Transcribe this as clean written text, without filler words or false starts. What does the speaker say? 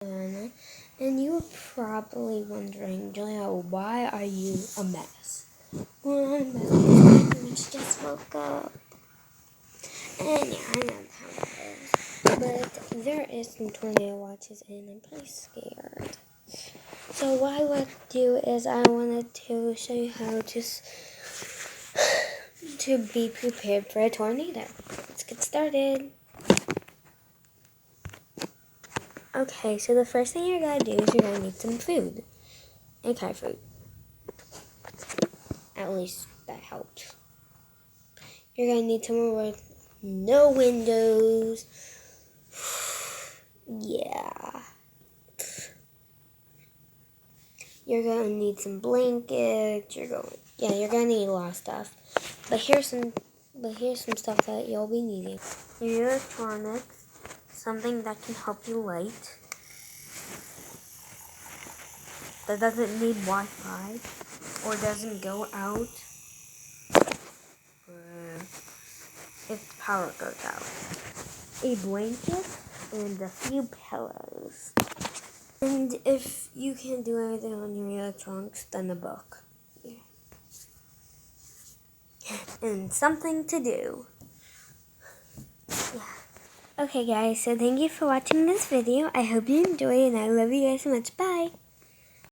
And you were probably wondering, Julia, why are you a mess? Well, I'm a mess because I just woke up. And yeah, I know how it is. But there is some tornado watches and I'm pretty scared. So what I would do is I wanted to show you how to be prepared for a tornado. Let's get started. Okay, so the first thing you're going to do is you're going to need some food. Any kind of food. At least that helps. You're going to need somewhere with no windows. Yeah. You're going to need some blankets. You're going to need a lot of stuff. But here's some stuff that you'll be needing. Your electronics, something that can help you light. That doesn't need Wi-Fi or doesn't go out if the power goes out. A blanket and a few pillows. And if you can't do anything on your electronics, then a book. Yeah. And something to do. Yeah. Okay guys, so thank you for watching this video. I hope you enjoyed and I love you guys so much. Bye!